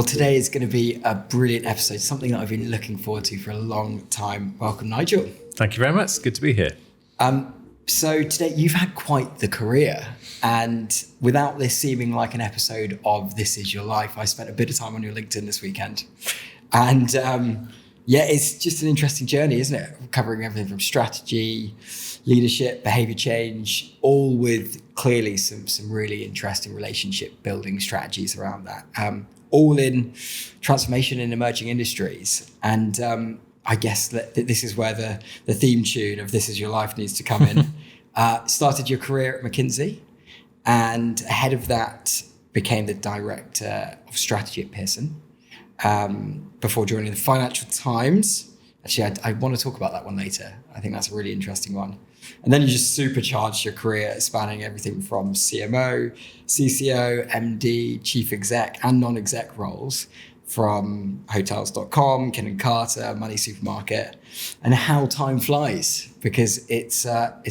Well, today is going to be a brilliant episode, something that I've been looking forward to for a long time. Welcome, Nigel. Thank you very much. Good to be here. So today you've had quite the career, and without this seeming like an episode of This Is Your Life, I spent a bit of time on your LinkedIn this weekend. And it's just an interesting journey, isn't it? Covering everything from strategy, leadership, behavior change, all with clearly some really interesting relationship building strategies around that. All in transformation in emerging industries. And I guess that this is where the theme tune of This Is Your Life needs to come in. Started your career at McKinsey, and ahead of that became the director of strategy at Pearson, before joining the Financial Times. Actually, I want to talk about that one later. I think that's a really interesting one. And then you just supercharged your career, spanning everything from CMO, CCO, MD, chief exec and non-exec roles, from hotels.com, Kin & Carter, Money Supermarket, and how time flies, because it's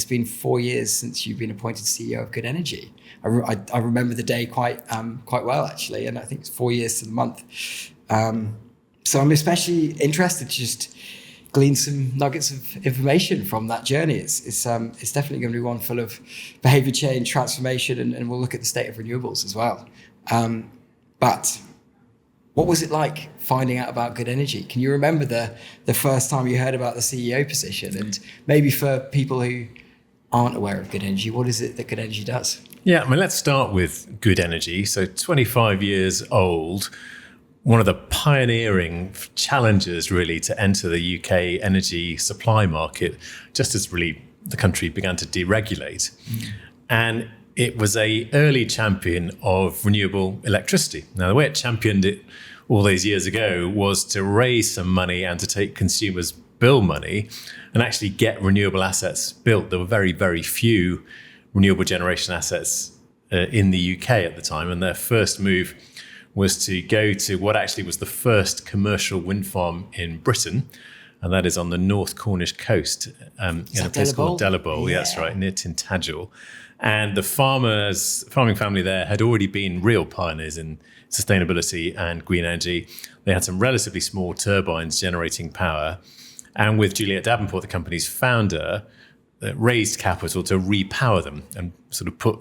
been 4 years since you've been appointed CEO of Good Energy. I remember the day quite well, actually, and I think it's 4 years to the month. So I'm especially interested to just glean some nuggets of information from that journey. It's definitely going to be one full of behavior change, transformation, and we'll look at the state of renewables as well. But what was it like finding out about Good Energy? Can you remember the first time you heard about the CEO position? And maybe for people who aren't aware of Good Energy, what is it that Good Energy does? Yeah, let's start with Good Energy. So 25 years old, one of the pioneering challengers really to enter the UK energy supply market, just as really the country began to deregulate. And it was an early champion of renewable electricity. Now, the way it championed it all those years ago was to raise some money and to take consumers' bill money and actually get renewable assets built. There were very, very few renewable generation assets in the UK at the time, and their first move was to go to what actually was the first commercial wind farm in Britain, and that is on the North Cornish coast, in a place called Delabole. Yeah, that's right, near Tintagel. And the farming family there had already been real pioneers in sustainability and green energy. They had some relatively small turbines generating power. And with Juliet Davenport, the company's founder, raised capital to repower them and sort of put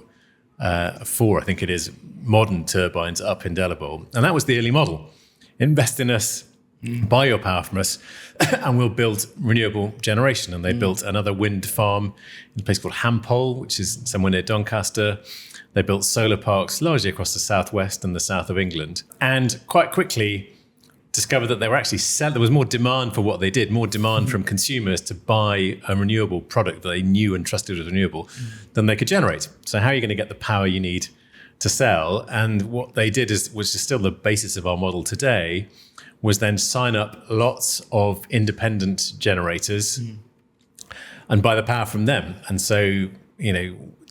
4, I think it is, modern turbines up in Delabole. And that was the early model. Invest in us, buy your power from us, and we'll build renewable generation. And they built another wind farm in a place called Hampole, which is somewhere near Doncaster. They built solar parks largely across the southwest and the south of England. And quite quickly discovered that they were actually there was more demand for what they did, more demand from consumers to buy a renewable product that they knew and trusted was renewable than they could generate. So how are you going to get the power you need to sell? And what they did which is still the basis of our model today, was then sign up lots of independent generators and buy the power from them. And so,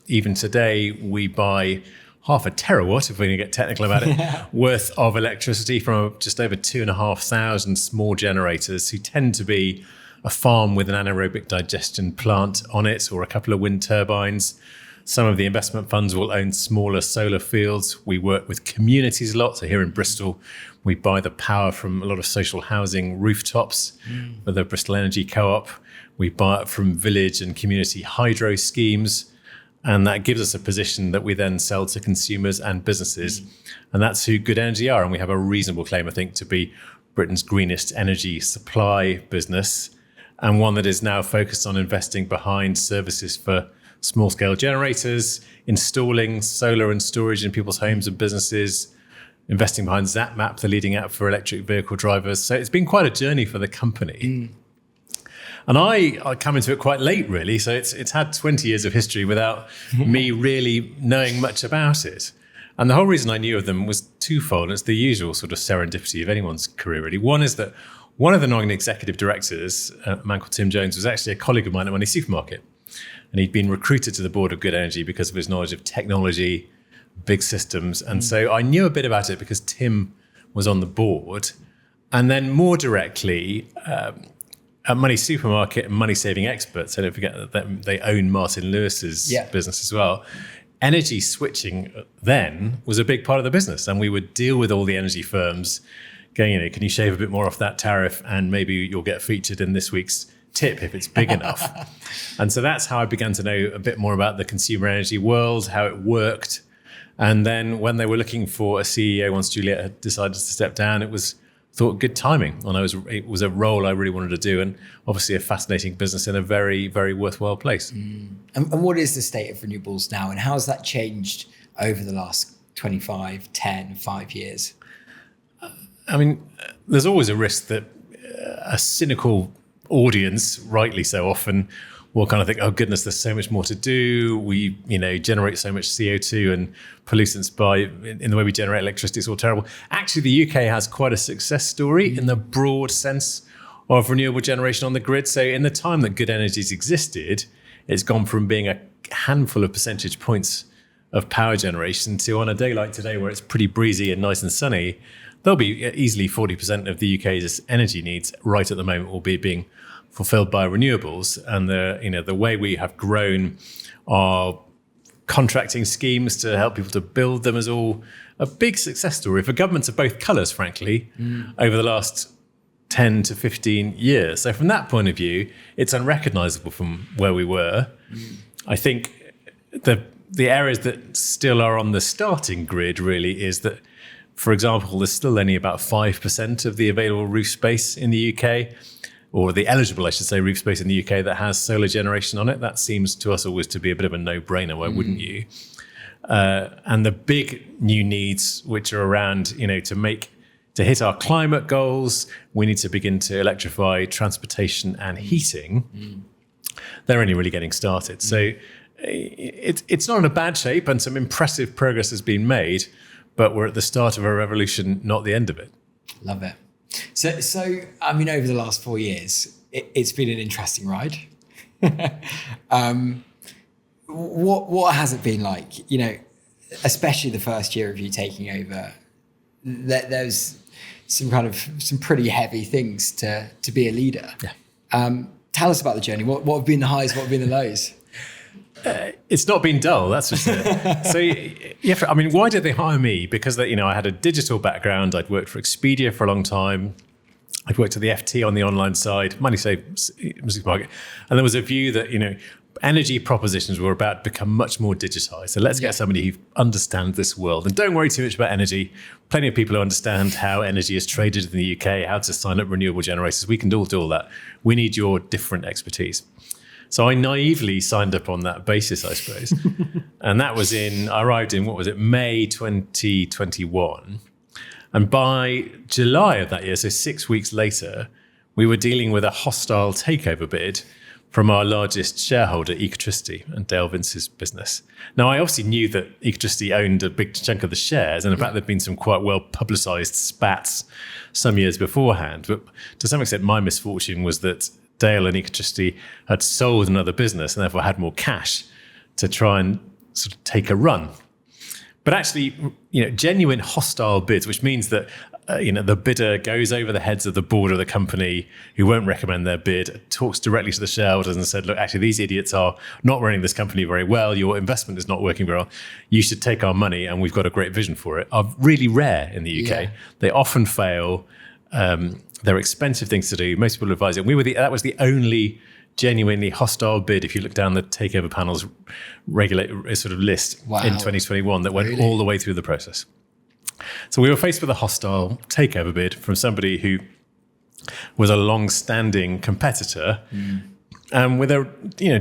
even today we buy half a terawatt, if we're going to get technical about it, worth of electricity from just over 2,500 small generators, who tend to be a farm with an anaerobic digestion plant on it or a couple of wind turbines. Some of the investment funds will own smaller solar fields. We work with communities a lot. So here in Bristol, we buy the power from a lot of social housing rooftops with the Bristol Energy Co-op. We buy it from village and community hydro schemes. And that gives us a position that we then sell to consumers and businesses. And that's who Good Energy are. And we have a reasonable claim, I think, to be Britain's greenest energy supply business, and one that is now focused on investing behind services for small-scale generators, installing solar and storage in people's homes and businesses, investing behind Zap Map, the leading app for electric vehicle drivers. So it's been quite a journey for the company. And I come into it quite late, really. So it's had 20 years of history without me really knowing much about it. And the whole reason I knew of them was twofold. It's the usual sort of serendipity of anyone's career, really. One is that one of the non-executive directors, a man called Tim Jones, was actually a colleague of mine at Money Supermarket. And he'd been recruited to the board of Good Energy because of his knowledge of technology, big systems. And so I knew a bit about it because Tim was on the board. And then more directly, at Money Supermarket and Money Saving Experts, I don't forget that they own Martin Lewis's business as well. energy switching then was a big part of the business. And we would deal with all the energy firms going, can you shave a bit more off that tariff? And maybe you'll get featured in this week's tip if it's big enough. And so that's how I began to know a bit more about the consumer energy world, how it worked. And then when they were looking for a CEO, once Juliet had decided to step down, it was thought good timing. And it was a role I really wanted to do. And obviously a fascinating business in a very, very worthwhile place. And what is the state of renewables now? And how has that changed over the last 25, 10, 5 years? I mean, there's always a risk that a cynical audience, rightly so often, will kind of think, oh goodness, there's so much more to do. We, generate so much CO2 and pollutants in the way we generate electricity. It's all terrible. Actually, the UK has quite a success story in the broad sense of renewable generation on the grid. So in the time that Good Energy's existed, it's gone from being a handful of percentage points of power generation to, on a day like today where it's pretty breezy and nice and sunny, there'll be easily 40% of the UK's energy needs right at the moment will be being fulfilled by renewables. And the way we have grown our contracting schemes to help people to build them is all a big success story for governments of both colours, frankly, over the last 10 to 15 years. So from that point of view, it's unrecognisable from where we were. I think the areas that still are on the starting grid really is that, for example, there's still only about 5% of the available roof space in the UK, or the eligible, I should say, roof space in the UK that has solar generation on it. That seems to us always to be a bit of a no-brainer. Why wouldn't you? And the big new needs, which are around, to hit our climate goals, we need to begin to electrify transportation and heating. They're only really getting started. So it's not in a bad shape, and some impressive progress has been made, but we're at the start of a revolution, not the end of it. Love it. So I mean, over the last 4 years, it's been an interesting ride. What has it been like? Especially the first year of you taking over. There's some pretty heavy things to be a leader. Yeah. Tell us about the journey. What have been the highs? What have been the lows? It's not been dull, that's for sure. So, why did they hire me? Because I had a digital background. I'd worked for Expedia for a long time. I'd worked at the FT on the online side, money save music market, and there was a view that energy propositions were about to become much more digitized. So let's get somebody who understands this world, and don't worry too much about energy. Plenty of people who understand how energy is traded in the UK, how to sign up renewable generators. We can all do all that. We need your different expertise. So I naively signed up on that basis, I suppose. And that was I arrived in, May 2021. And by July of that year, so 6 weeks later, we were dealing with a hostile takeover bid from our largest shareholder, Ecotricity, and Dale Vince's business. Now, I obviously knew that Ecotricity owned a big chunk of the shares, and in fact, there'd been some quite well-publicised spats some years beforehand. But to some extent, my misfortune was that Dale and Ecotricity had sold another business and therefore had more cash to try and sort of take a run. But actually, genuine hostile bids, which means that the bidder goes over the heads of the board of the company who won't recommend their bid, talks directly to the shareholders and said, look, actually, these idiots are not running this company very well. Your investment is not working very well. You should take our money and we've got a great vision for it, are really rare in the UK. Yeah. They often fail. They're expensive things to do. Most people advise it. That was the only genuinely hostile bid, if you look down the takeover panel's sort of list in 2021, that went all the way through the process. So we were faced with a hostile takeover bid from somebody who was a long-standing competitor, and with a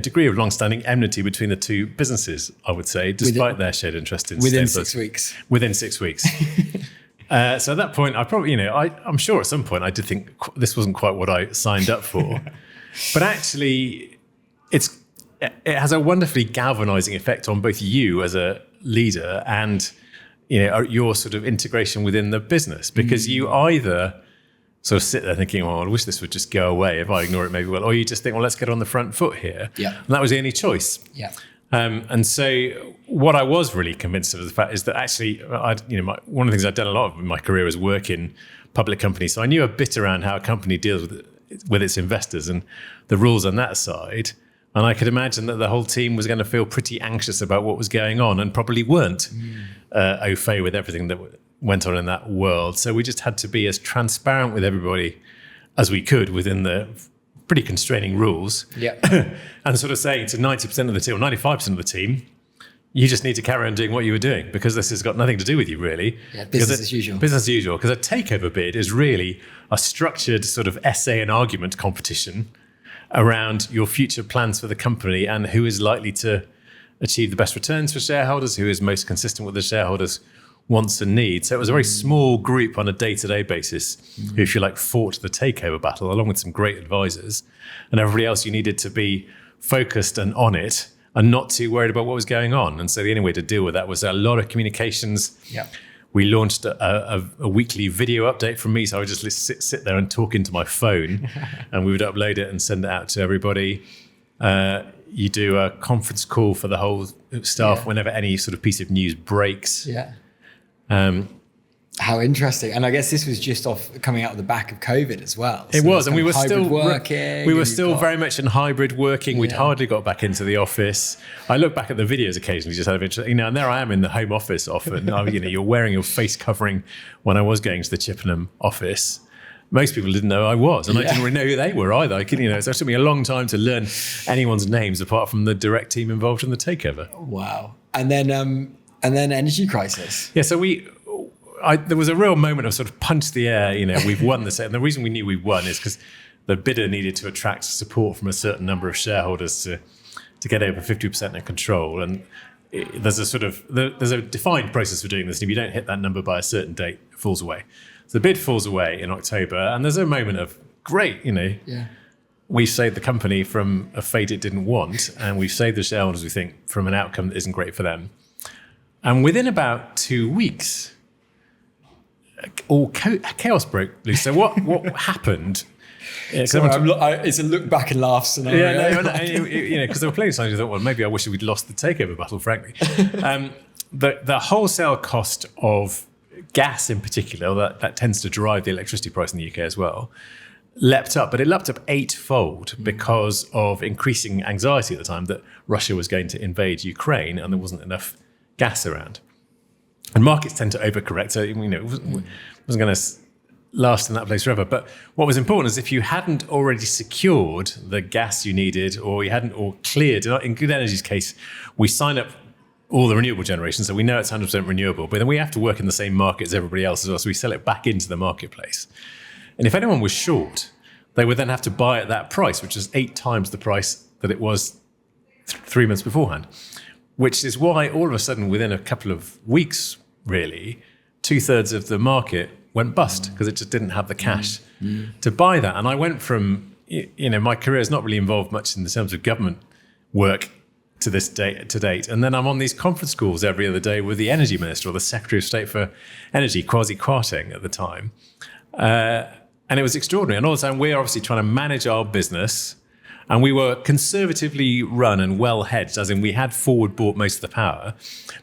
degree of long-standing enmity between the two businesses, I would say, despite their shared interest in within 6 weeks. Within 6 weeks. So at that point, I probably, I'm sure at some point I did think this wasn't quite what I signed up for. But actually, it has a wonderfully galvanizing effect on both you as a leader and your sort of integration within the business, because you either sort of sit there thinking, well, I wish this would just go away. If I ignore it, maybe well, or you just think, well, let's get on the front foot here. Yeah. And that was the only choice. Yeah. And so what I was really convinced of the fact is that actually, one of the things I'd done a lot of in my career is work in public companies. So I knew a bit around how a company deals with its investors and the rules on that side. And I could imagine that the whole team was going to feel pretty anxious about what was going on and probably weren't au fait with everything that went on in that world. So we just had to be as transparent with everybody as we could within the pretty constraining rules. Yeah. And sort of saying to 90% of the team, or 95% of the team, you just need to carry on doing what you were doing because this has got nothing to do with you, really. Yeah, business as usual. Business as usual, because a takeover bid is really a structured sort of essay and argument competition around your future plans for the company and who is likely to achieve the best returns for shareholders, who is most consistent with the shareholders' wants and needs. So it was a very small group on a day-to-day basis who, if you like, fought the takeover battle along with some great advisors. And everybody else, you needed to be focused and on it and not too worried about what was going on. And so the only way to deal with that was a lot of communications. Yeah. We launched a weekly video update from me. So I would just sit there and talk into my phone and we would upload it and send it out to everybody. You do a conference call for the whole staff whenever any sort of piece of news breaks. Yeah. How interesting. And I guess this was just coming out of the back of COVID as well. It was, and we were still working. We were still very much in hybrid working. We'd hardly got back into the office. I look back at the videos occasionally, just out of interest, and there I am in the home office often. You're wearing your face covering when I was going to the Chippenham office. Most people didn't know I was, and I didn't really know who they were either. So it took me a long time to learn anyone's names apart from the direct team involved in the takeover. Wow. And then energy crisis. Yeah, so there was a real moment of sort of punch the air, we've won this. And the reason we knew we won is because the bidder needed to attract support from a certain number of shareholders to get over 50% in control. And there's a defined process for doing this. And if you don't hit that number by a certain date, it falls away. So the bid falls away in October. And there's a moment of, great, we've saved the company from a fate it didn't want. And we've saved the shareholders, we think, from an outcome that isn't great for them. And within about 2 weeks, all chaos broke loose. So what happened? It's a look back and laugh scenario. Because there were plenty of times you thought, well, maybe I wish we'd lost the takeover battle, frankly. The wholesale cost of gas in particular, that tends to drive the electricity price in the UK as well, leapt up, but it leapt up 8-fold because of increasing anxiety at the time that Russia was going to invade Ukraine and there wasn't enough gas around. And markets tend to overcorrect, so it wasn't going to last in that place forever. But what was important is if you hadn't already secured the gas you needed, or you hadn't or cleared, in Good Energy's case, we sign up all the renewable generation, so we know it's 100% renewable, but then we have to work in the same market as everybody else as well, so we sell it back into the marketplace. And if anyone was short, they would then have to buy at that price, which is 8 times the price that it was 3 months beforehand. Which is why all of a sudden, within a couple of weeks, really, 2/3 of the market went bust because it just didn't have the cash to buy that. And I went from, my career has not really involved much in the terms of government work to date. And then I'm on these conference calls every other day with the energy minister or the Secretary of State for Energy, Kwasi Kwarteng at the time. And it was extraordinary. And all the time, we're obviously trying to manage our business. And we were conservatively run and well hedged, as in we had forward bought most of the power.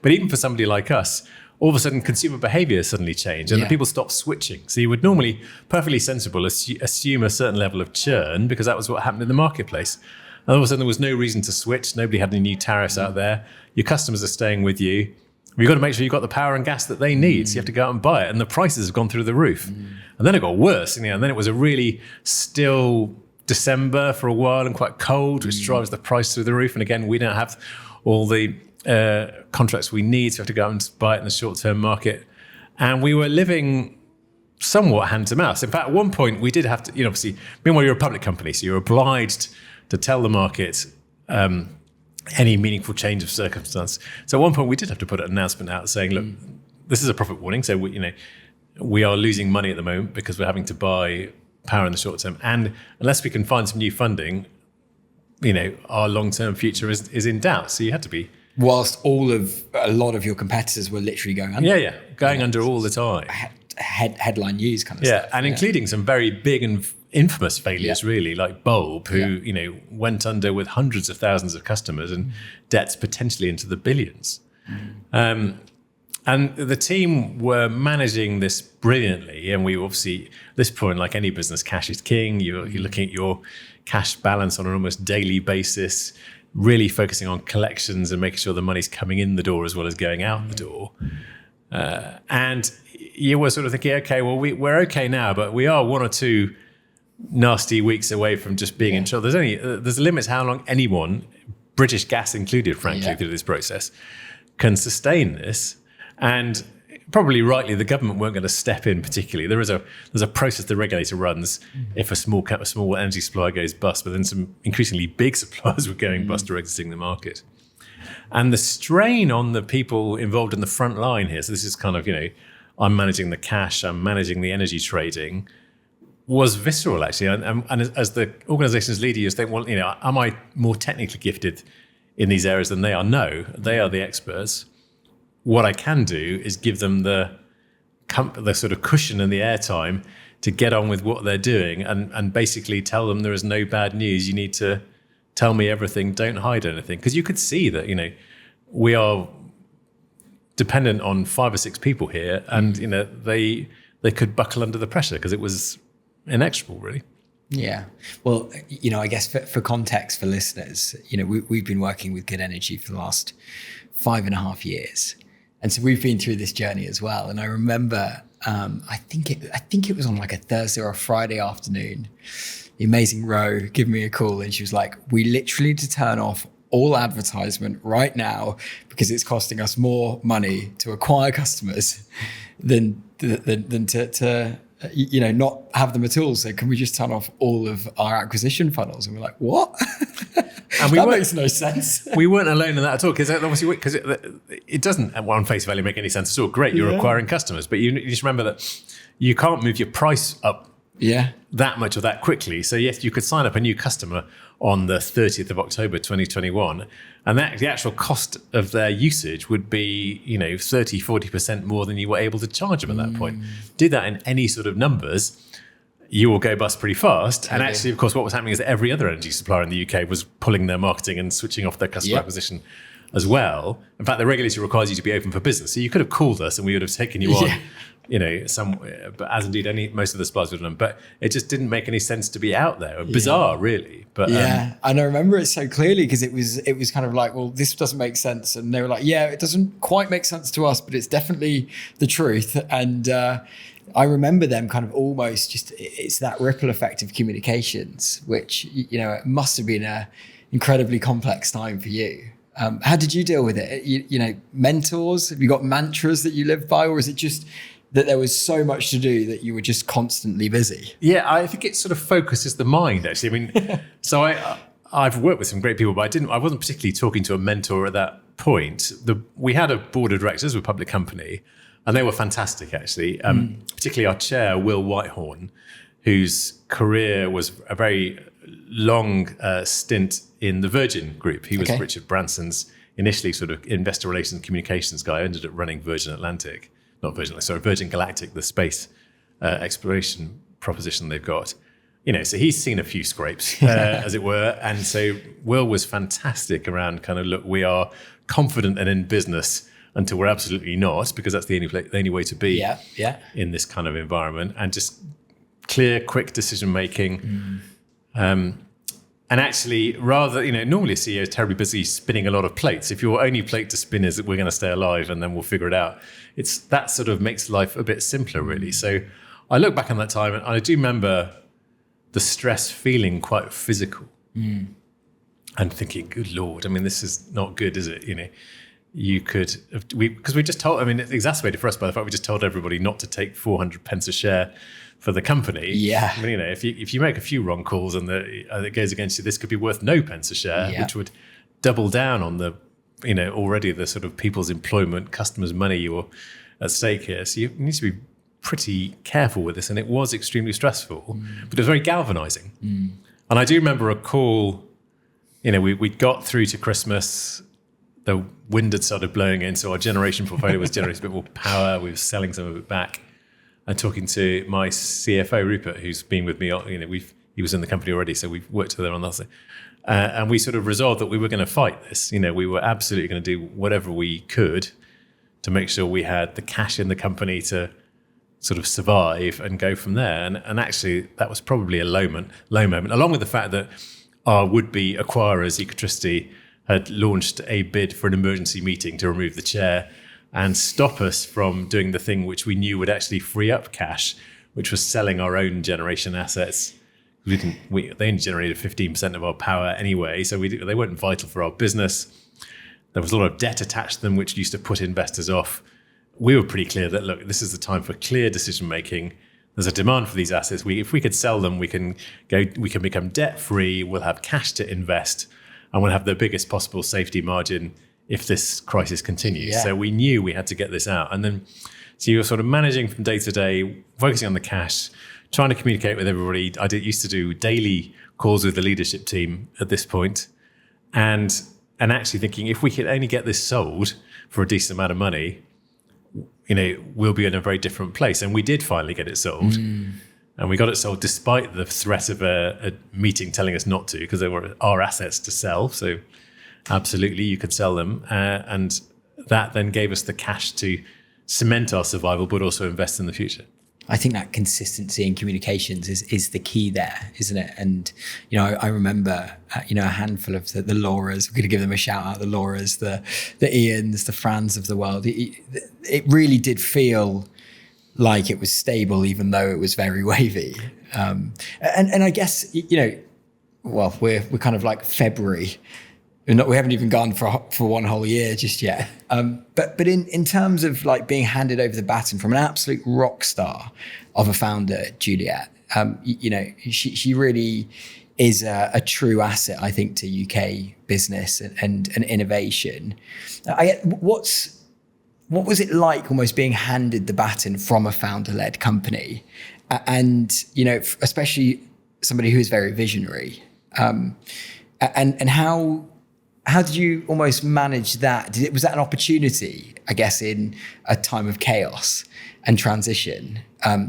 But even for somebody like us, all of a sudden consumer behavior suddenly changed and the people stopped switching. So you would normally, perfectly sensible, assume a certain level of churn because that was what happened in the marketplace. And all of a sudden there was no reason to switch. Nobody had any new tariffs out there. Your customers are staying with you. You've got to make sure you've got the power and gas that they need. So you have to go out and buy it. And the prices have gone through the roof. And then it got worse. And then it was a really still December for a while and quite cold, which drives the price through the roof. And again, we don't have all the contracts we need, so we have to go out and buy it in the short-term market. And we were living somewhat hand to mouth. In fact, at one point, we did have to, obviously, meanwhile, you're a public company, so you're obliged to tell the market any meaningful change of circumstance. So at one point, we did have to put an announcement out saying, look, this is a profit warning. So, we are losing money at the moment because we're having to buy power in the short term, and unless we can find some new funding, our long-term future is in doubt. So you had to be. Whilst a lot of your competitors were literally going under. Going under all the time. Headline news kind of stuff. And including some very big and infamous failures, really, like Bulb, who went under with hundreds of thousands of customers and debts potentially into the billions. And the team were managing this brilliantly. And we obviously, at this point, like any business, cash is king. You're looking at your cash balance on an almost daily basis, really focusing on collections and making sure the money's coming in the door as well as going out the door. And you were sort of thinking, okay, well, we're okay now, but we are 1 or 2 nasty weeks away from just being in trouble. There's a limit to how long anyone, British Gas included, frankly, through this process, can sustain this. And probably rightly, the government weren't going to step in particularly. There's a process the regulator runs if a small energy supplier goes bust, but then some increasingly big suppliers were going bust or exiting the market. And the strain on the people involved in the front line here, so this is kind of, I'm managing the cash, I'm managing the energy trading, was visceral actually. And as the organization's leader, you think, well, am I more technically gifted in these areas than they are? No, they are the experts. What I can do is give them the sort of cushion and the airtime to get on with what they're doing and basically tell them there is no bad news. You need to tell me everything. Don't hide anything. Because you could see that, we are dependent on 5 or 6 people here and, they could buckle under the pressure because it was inexorable, really. Yeah. Well, I guess for context for listeners, we've been working with Good Energy for the last 5.5 years. And so we've been through this journey as well. And I remember, I think it was on like a Thursday or a Friday afternoon, the amazing Ro gave me a call and she was like, we literally need to turn off all advertisement right now because it's costing us more money to acquire customers than to not have them at all. So can we just turn off all of our acquisition funnels? And we're like, what? And that makes no sense. We weren't alone in that at all because obviously it doesn't on face value make any sense at all. Great, you're acquiring customers, but you just remember that you can't move your price up that much or that quickly. So yes, you could sign up a new customer on the 30th of October 2021 and the actual cost of their usage would be 30-40% more than you were able to charge them at that point. Do that in any sort of numbers, you will go bust pretty fast. And actually, of course, what was happening is that every other energy supplier in the UK was pulling their marketing and switching off their customer acquisition as well. In fact, the regulator requires you to be open for business. So you could have called us and we would have taken you on, but as indeed most of the suppliers would have done. But it just didn't make any sense to be out there. Bizarre, really. But and I remember it so clearly because it was kind of like, well, this doesn't make sense. And they were like, yeah, it doesn't quite make sense to us, but it's definitely the truth. And I remember them kind of almost it's that ripple effect of communications, which, it must have been an incredibly complex time for you. How did you deal with it? Mentors, have you got mantras that you live by, or is it just that there was so much to do that you were just constantly busy? Yeah, I think it sort of focuses the mind, actually. I mean, so I've worked with some great people, but I wasn't particularly talking to a mentor at that point. We had a board of directors with a public company, and they were fantastic, actually. Particularly our chair, Will Whitehorn, whose career was a very long stint in the Virgin Group. He was Richard Branson's initially sort of investor relations communications guy. Ended up running Virgin Galactic, the space exploration proposition they've got. So he's seen a few scrapes, as it were. And so Will was fantastic around kind of, look, we are confident and in business until we're absolutely not, because that's the only way to be in this kind of environment. And just clear, quick decision making. And actually, rather, normally a CEO is terribly busy spinning a lot of plates. If your only plate to spin is that we're going to stay alive and then we'll figure it out, that sort of makes life a bit simpler, really. So I look back on that time and I do remember the stress feeling quite physical and thinking, good Lord, I mean, this is not good, is it? Because we just told, it's exacerbated for us by the fact we just told everybody not to take 400 pence a share for the company. Yeah. If you make a few wrong calls and it goes against you, this could be worth no pence a share, which would double down on the, already the sort of people's employment, customers' money you're at stake here. So you need to be pretty careful with this. And it was extremely stressful, but it was very galvanizing. And I do remember a call, we got through to Christmas, the wind had started blowing in, so our generation portfolio was generating a bit more power. We were selling some of it back. And talking to my CFO, Rupert, who's been with me, he was in the company already, so we've worked together on that. And we sort of resolved that we were going to fight this. We were absolutely going to do whatever we could to make sure we had the cash in the company to sort of survive and go from there. And actually, that was probably a low moment, along with the fact that our would-be acquirers, Ecotricity, had launched a bid for an emergency meeting to remove the chair and stop us from doing the thing which we knew would actually free up cash, which was selling our own generation assets. They only generated 15% of our power anyway, so they weren't vital for our business. There was a lot of debt attached to them, which used to put investors off. We were pretty clear that, look, this is the time for clear decision making. There's a demand for these assets. If we could sell them, we can become debt free. We'll have cash to invest, and we'll have the biggest possible safety margin if this crisis continues. Yeah. So we knew we had to get this out. And then, so you were sort of managing from day to day, focusing on the cash, trying to communicate with everybody. Used to do daily calls with the leadership team at this point, and actually thinking, if we could only get this sold for a decent amount of money, we'll be in a very different place. And we did finally get it sold. And we got it sold despite the threat of a meeting telling us not to, because they were our assets to sell. So absolutely, you could sell them. And that then gave us the cash to cement our survival, but also invest in the future. I think that consistency in communications is the key there, isn't it? And, I remember, a handful of the Lauras, we're going to give them a shout out, the Lauras, the Ians, the Frans of the world. It really did feel like it was stable, even though it was very wavy. And I guess, we're kind of like February. We haven't even gone for one whole year just yet. But in terms of like being handed over the baton from an absolute rock star of a founder, Juliet, she really is a true asset, I think, to UK business and innovation. What was it like almost being handed the baton from a founder-led company? And, especially somebody who is very visionary. And how did you almost manage that? Was that an opportunity, I guess, in a time of chaos and transition,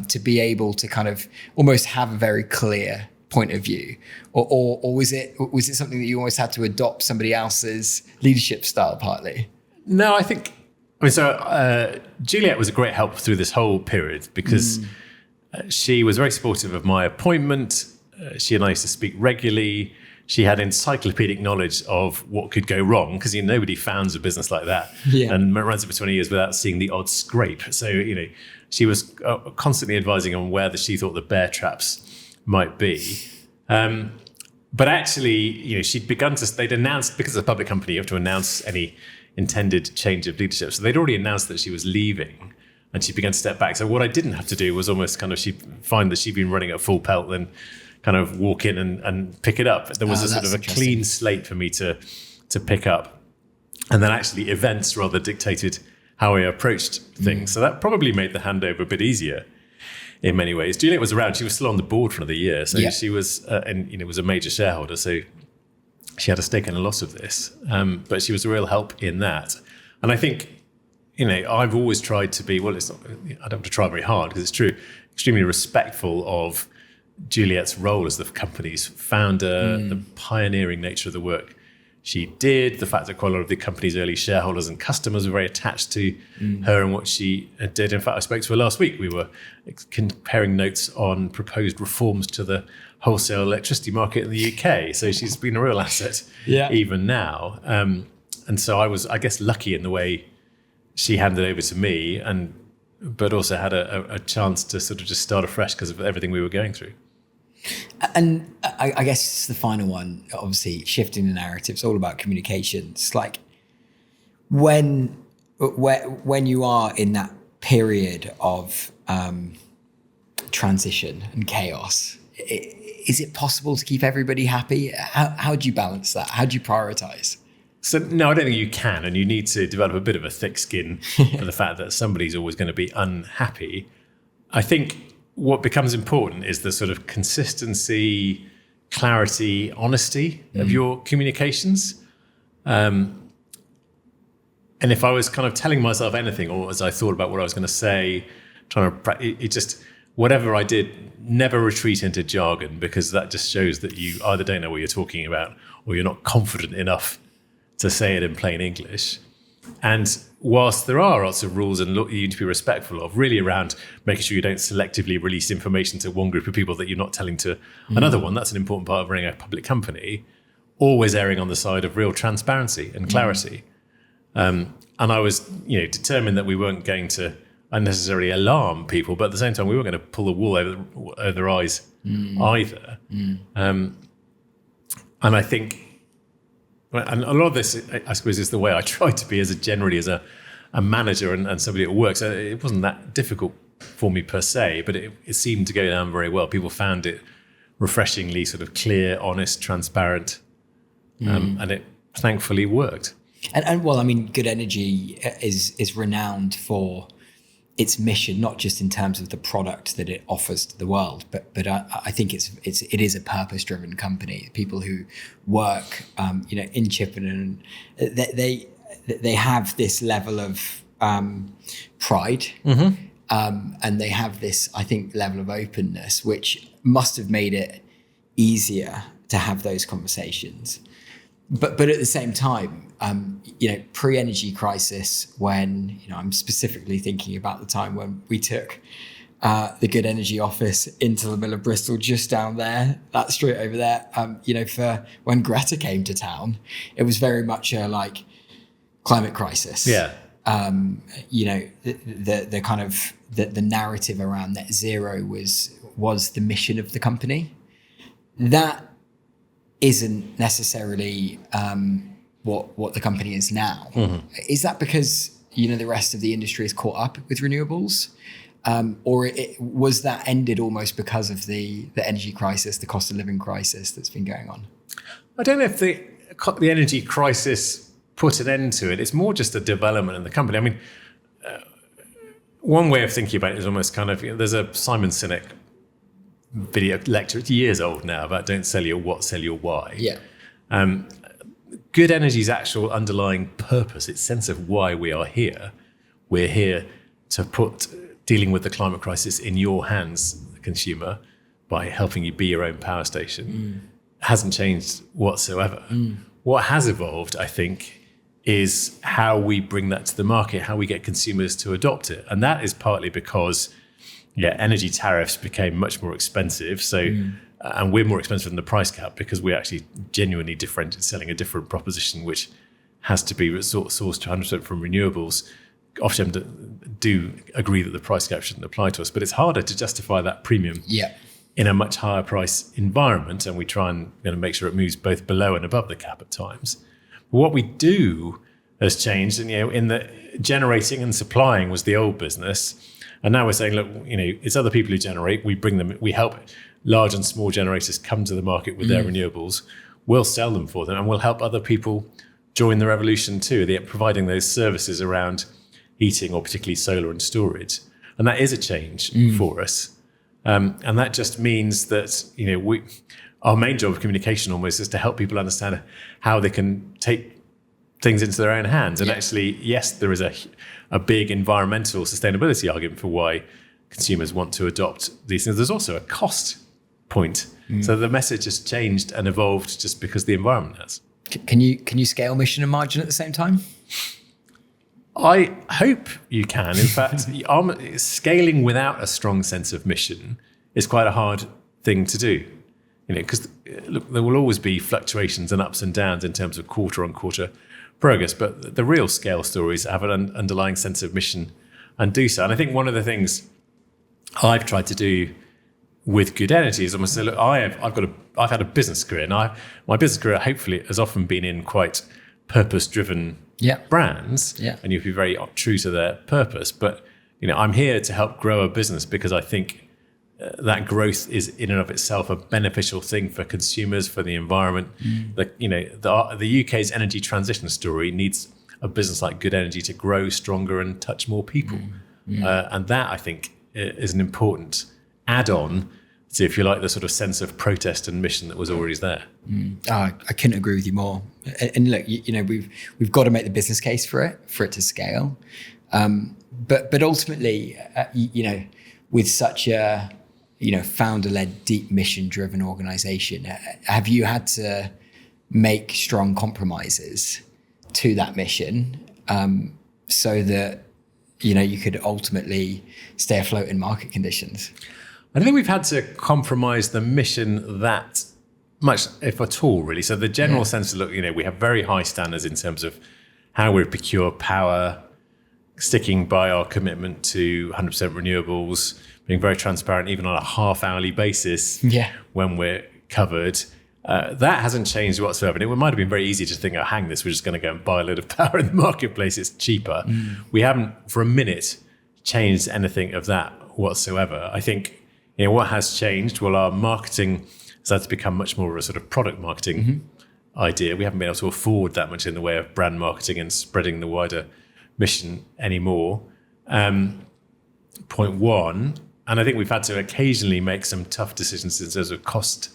to be able to kind of almost have a very clear point of view? Or was it something that you almost had to adopt somebody else's leadership style partly? No, Juliet was a great help through this whole period because she was very supportive of my appointment. She and I used to speak regularly. She had encyclopedic knowledge of what could go wrong because nobody founds a business like that and runs it for 20 years without seeing the odd scrape. So, she was constantly advising on where she thought the bear traps might be. But actually, they'd announced, because it's a public company, you have to announce any intended change of leadership. So they'd already announced that she was leaving and she began to step back. So what I didn't have to do was almost kind of, she'd find that she'd been running at full pelt and kind of walk in and pick it up. There was a sort of a clean slate for me to pick up. And then actually events rather dictated how I approached things. So that probably made the handover a bit easier in many ways. Juliet was around. She was still on the board for another year. So she was, was a major shareholder. So she had a stake in a lot of this. But she was a real help in that. And I think, I've always tried to be, I don't have to try very hard because it's true, extremely respectful of Juliet's role as the company's founder, the pioneering nature of the work she did, the fact that quite a lot of the company's early shareholders and customers were very attached to her and what she did. In fact, I spoke to her last week. We were comparing notes on proposed reforms to the wholesale electricity market in the UK. So she's been a real asset even now. And so I was, I guess, lucky in the way she handed over to me, but also had a chance to sort of just start afresh because of everything we were going through. And I guess the final one, obviously, shifting the narrative, it's all about communications. Like when you are in that period of transition and chaos, is it possible to keep everybody happy? How do you balance that? How do you prioritize? So no, I don't think you can, and you need to develop a bit of a thick skin for the fact that somebody's always going to be unhappy. I think what becomes important is the sort of consistency, clarity, honesty of your communications. And if I was kind of telling myself anything, or as I thought about what I was going to say, whatever I did, never retreat into jargon, because that just shows that you either don't know what you're talking about or you're not confident enough to say it in plain English. And whilst there are lots of rules and you need to be respectful of, really around making sure you don't selectively release information to one group of people that you're not telling to another one, that's an important part of running a public company, always erring on the side of real transparency and clarity. And I was, determined that we weren't going to unnecessarily alarm people, but at the same time, we weren't going to pull the wool over their eyes either. And I think, and a lot of this, I suppose, is the way I try to be generally as a manager and somebody at work. So it wasn't that difficult for me per se, but it seemed to go down very well. People found it refreshingly sort of clear, honest, transparent, and it thankfully worked. And well, I mean, Good Energy is renowned for its mission, not just in terms of the product that it offers to the world, but I think it is a purpose-driven company. People who work, in Chippenham, they have this level of pride, and they have this, I think, level of openness, which must have made it easier to have those conversations. But at the same time, pre-energy crisis, when I'm specifically thinking about the time when we took the Good Energy office into the middle of Bristol, just down there, that street over there. For when Greta came to town, it was very much a climate crisis. Yeah. The kind of the narrative around net zero was the mission of the company. That isn't necessarily what the company is now. Is that because the rest of the industry is caught up with renewables, or was that ended almost because of the energy crisis, the cost of living crisis that's been going on? I don't know if the energy crisis put an end to it. It's more just a development in the company. I mean, one way of thinking about it is almost kind of, there's a Simon Sinek video lecture, it's years old now, about don't sell your what, sell your why. Yeah. Good Energy's actual underlying purpose, its sense of why we are here. We're here to put dealing with the climate crisis in your hands, the consumer, by helping you be your own power station, hasn't changed whatsoever. What has evolved, I think, is how we bring that to the market, how we get consumers to adopt it. And that is partly because energy tariffs became much more expensive. So, and we're more expensive than the price cap because we're actually genuinely different, selling a different proposition, which has to be sourced 100% from renewables. Ofgem do agree that the price cap shouldn't apply to us, but it's harder to justify that premium in a much higher price environment. And we try and make sure it moves both below and above the cap at times. But what we do has changed. And, in the generating and supplying was the old business. And now we're saying, look, it's other people who generate. We bring them, we help large and small generators come to the market with their renewables. We'll sell them for them, and we'll help other people join the revolution too. They're providing those services around heating, or particularly solar and storage. And that is a change for us. And that just means that, our main job of communication almost is to help people understand how they can take things into their own hands. And actually, yes, there is a big environmental sustainability argument for why consumers want to adopt these things. There's also a cost point. So the message has changed and evolved just because the environment has. Can you scale mission and margin at the same time? I hope you can. In fact, scaling without a strong sense of mission is quite a hard thing to do. Because look, there will always be fluctuations and ups and downs in terms of quarter-on-quarter progress, but the real scale stories have an underlying sense of mission and do so. And I think one of the things I've tried to do with Good Energy is almost say, look, I've had a business career, and my business career hopefully has often been in quite purpose-driven brands, and you'll be very true to their purpose. But I'm here to help grow a business because I think that growth is in and of itself a beneficial thing for consumers, for the environment. The UK's energy transition story needs a business like Good Energy to grow stronger and touch more people. And that, I think, is an important add-on to, if you like, the sort of sense of protest and mission that was already there. I couldn't agree with you more. And look, we've got to make the business case for it to scale. But ultimately, with such a founder-led, deep mission-driven organization, have you had to make strong compromises to that mission? so that, you could ultimately stay afloat in market conditions? I don't think we've had to compromise the mission that much, if at all, really. So the general sense of, look, we have very high standards in terms of how we procure power, sticking by our commitment to 100% renewables, being very transparent, even on a half-hourly basis when we're covered. That hasn't changed whatsoever. And it might have been very easy to think, hang this, we're just going to go and buy a load of power in the marketplace, it's cheaper. We haven't, for a minute, changed anything of that whatsoever. I think, what has changed, well, our marketing has had to become much more of a sort of product marketing idea. We haven't been able to afford that much in the way of brand marketing and spreading the wider mission anymore. Point one. And I think we've had to occasionally make some tough decisions in terms of cost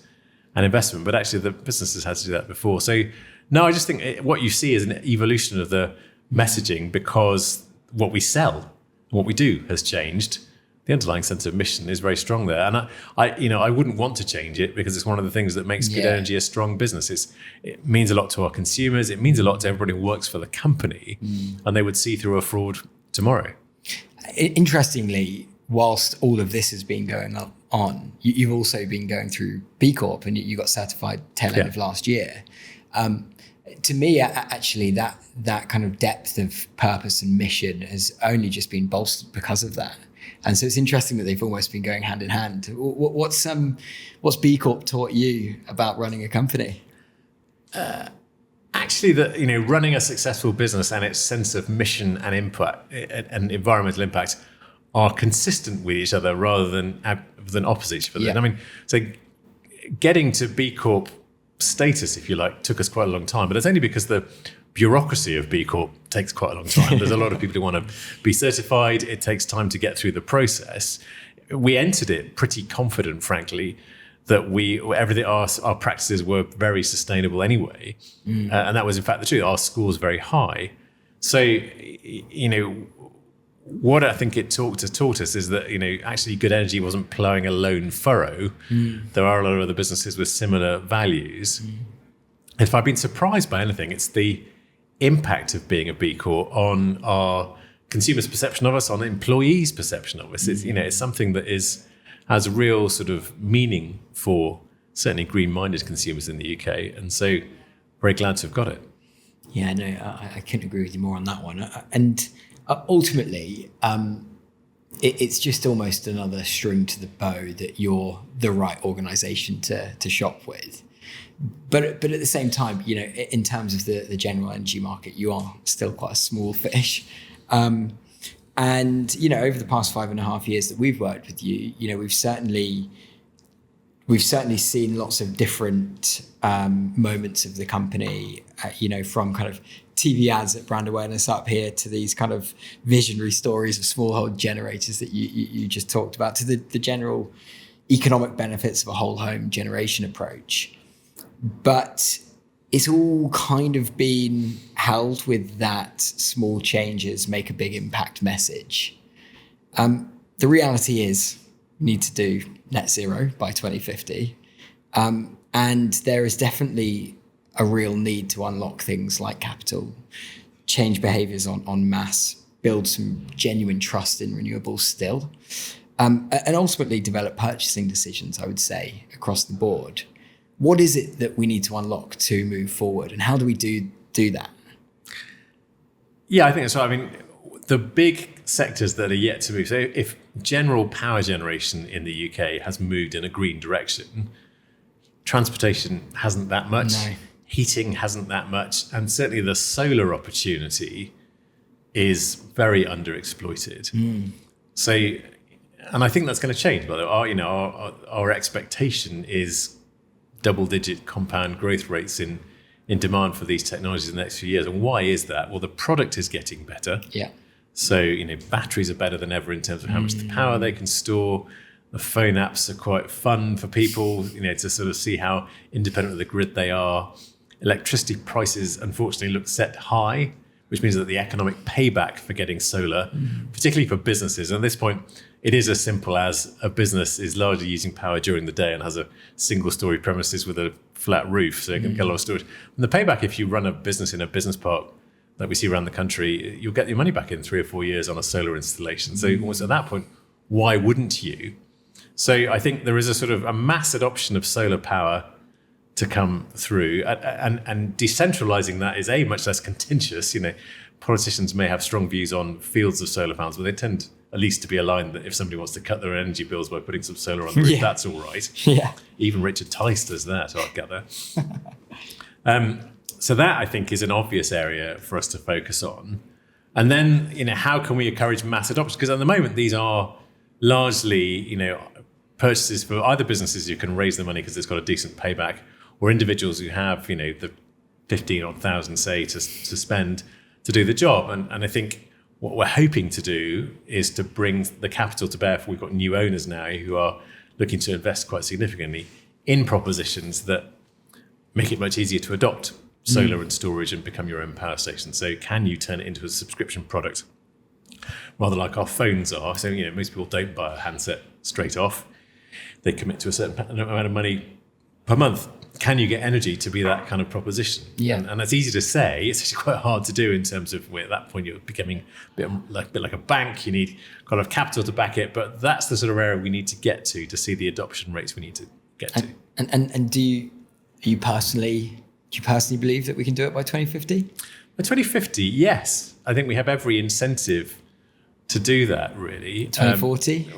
and investment, but actually the business has had to do that before. So no, I just think what you see is an evolution of the messaging, because what we sell, what we do has changed. The underlying sense of mission is very strong there. And I wouldn't want to change it, because it's one of the things that makes Good Energy a strong business. It means a lot to our consumers. It means a lot to everybody who works for the company, and they would see through a fraud tomorrow. Interestingly, whilst all of this has been going on, you've also been going through B Corp, and you got certified tail end of last year. To me, actually, that kind of depth of purpose and mission has only just been bolstered because of that. And so it's interesting that they've almost been going hand in hand. What's B Corp taught you about running a company? Actually, running a successful business and its sense of mission and impact and environmental impact are consistent with each other rather than opposite each other. Yeah. So getting to B Corp status, if you like, took us quite a long time, but it's only because the bureaucracy of B Corp takes quite a long time. There's a lot of people who want to be certified. It takes time to get through the process. We entered it pretty confident, frankly, that our practices were very sustainable anyway. And that was in fact the truth. Our score is very high. So, what I think it taught us is that, actually Good Energy wasn't plowing a lone furrow. There are a lot of other businesses with similar values. If I've been surprised by anything, it's the impact of being a B Corp on our consumers' perception of us, on employees' perception of us. It's something that has real sort of meaning for certainly green-minded consumers in the UK. And so very glad to have got it. Yeah, no, I couldn't agree with you more on that one. And ultimately, it's just almost another string to the bow that you're the right organisation to shop with. But at the same time, in terms of the general energy market, you are still quite a small fish. And, over the past 5.5 years that we've worked with you, we've certainly seen lots of different moments of the company, from kind of TV ads at brand awareness up here to these kind of visionary stories of small home generators that you just talked about, to the general economic benefits of a whole home generation approach. But it's all kind of been held with that small changes make a big impact message. The reality is we need to do net zero by 2050. And there is definitely a real need to unlock things like capital, change behaviours en masse, build some genuine trust in renewables still, and ultimately develop purchasing decisions, I would say, across the board. What is it that we need to unlock to move forward, and how do we do that? Yeah, I think so. The big sectors that are yet to move, so if general power generation in the UK has moved in a green direction, transportation hasn't that much, heating hasn't that much, and certainly the solar opportunity is very underexploited. So, and I think that's going to change, by the way. Our expectation is double-digit compound growth rates in demand for these technologies in the next few years. And why is that? Well, the product is getting better. Yeah. So, batteries are better than ever in terms of how much the power they can store. The phone apps are quite fun for people, to sort of see how independent of the grid they are. Electricity prices, unfortunately, look set high, which means that the economic payback for getting solar, particularly for businesses, and at this point, it is as simple as a business is largely using power during the day and has a single-story premises with a flat roof, so you can get a lot of storage. And the payback, if you run a business in a business park that we see around the country, you'll get your money back in 3 or 4 years on a solar installation. So almost at that point, why wouldn't you? So I think there is a sort of a mass adoption of solar power to come through, and decentralising that is much less contentious. Politicians may have strong views on fields of solar panels, but they tend at least to be aligned that if somebody wants to cut their energy bills by putting some solar on the roof, that's all right. Yeah. Even Richard Tice does that, I'll gather. So that, I think, is an obvious area for us to focus on. And then, how can we encourage mass adoption? Because at the moment, these are largely, purchases for either businesses who can raise the money because it's got a decent payback, or individuals who have, the 15,000, say, to spend to do the job. And I think what we're hoping to do is to bring the capital to bear. We've got new owners now who are looking to invest quite significantly in propositions that make it much easier to adopt solar and storage and become your own power station. So can you turn it into a subscription product, rather like our phones are? So, most people don't buy a handset straight off. They commit to a certain amount of money per month. Can you get energy to be that kind of proposition? Yeah. And that's easy to say. It's actually quite hard to do in terms of where at that point you're becoming a bit like a bank. You need kind of capital to back it. But that's the sort of area we need to get to see the adoption rates we need to get to. And do you personally believe that we can do it by 2050? By 2050, yes. I think we have every incentive to do that, really. 2040?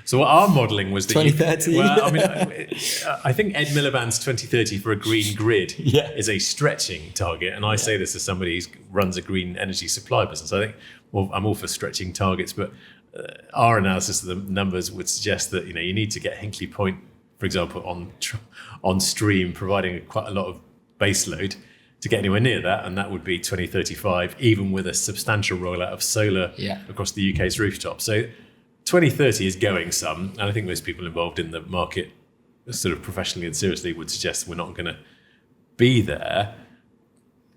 So what our modelling was that 2030? I think Ed Miliband's 2030 for a green grid is a stretching target. And I say this as somebody who runs a green energy supply business. I think, I'm all for stretching targets, but our analysis of the numbers would suggest that, you need to get Hinkley Point, for example, on stream, providing quite a lot of base load to get anywhere near that, and that would be 2035, even with a substantial rollout of solar across the UK's rooftop. So 2030 is going some, and I think most people involved in the market, sort of professionally and seriously, would suggest we're not going to be there.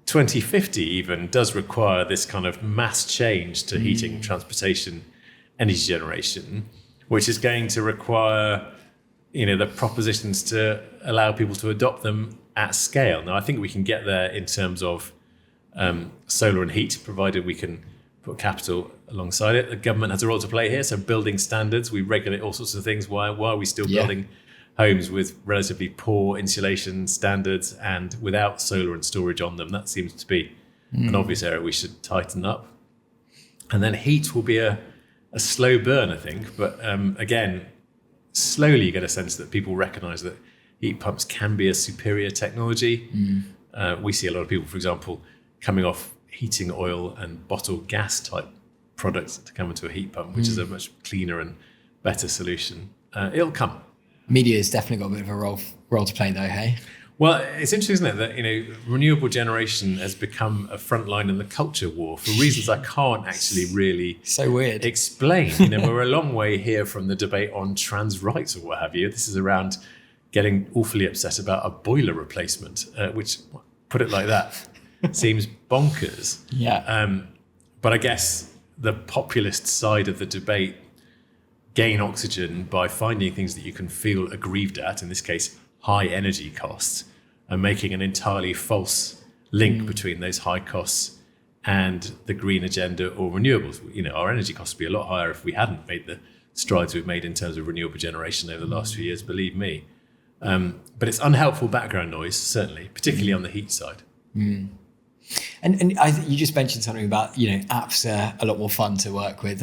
2050 even does require this kind of mass change to heating, transportation, energy generation, which is going to require, the propositions to allow people to adopt them at scale. Now, I think we can get there in terms of solar and heat, provided we can put capital alongside it. The government has a role to play here. So building standards, we regulate all sorts of things. Why are we still building homes with relatively poor insulation standards and without solar and storage on them? That seems to be an obvious area we should tighten up. And then heat will be a slow burn, I think. But again, slowly you get a sense that people recognise that heat pumps can be a superior technology. We see a lot of people, for example, coming off heating oil and bottled gas type products to come into a heat pump, which is a much cleaner and better solution. It'll come. Media's definitely got a bit of a role to play, though. Hey. Well, it's interesting, isn't it, that renewable generation has become a front line in the culture war for reasons I can't actually really so weird explain. We're a long way here from the debate on trans rights or what have you. This is around getting awfully upset about a boiler replacement, which, put it like that, seems bonkers. Yeah. But I guess the populist side of the debate gain oxygen by finding things that you can feel aggrieved at, in this case, high energy costs, and making an entirely false link between those high costs and the green agenda or renewables. Our energy costs would be a lot higher if we hadn't made the strides we've made in terms of renewable generation over the last few years, believe me. But it's unhelpful background noise, certainly, particularly on the heat side. And you just mentioned something about, apps are a lot more fun to work with.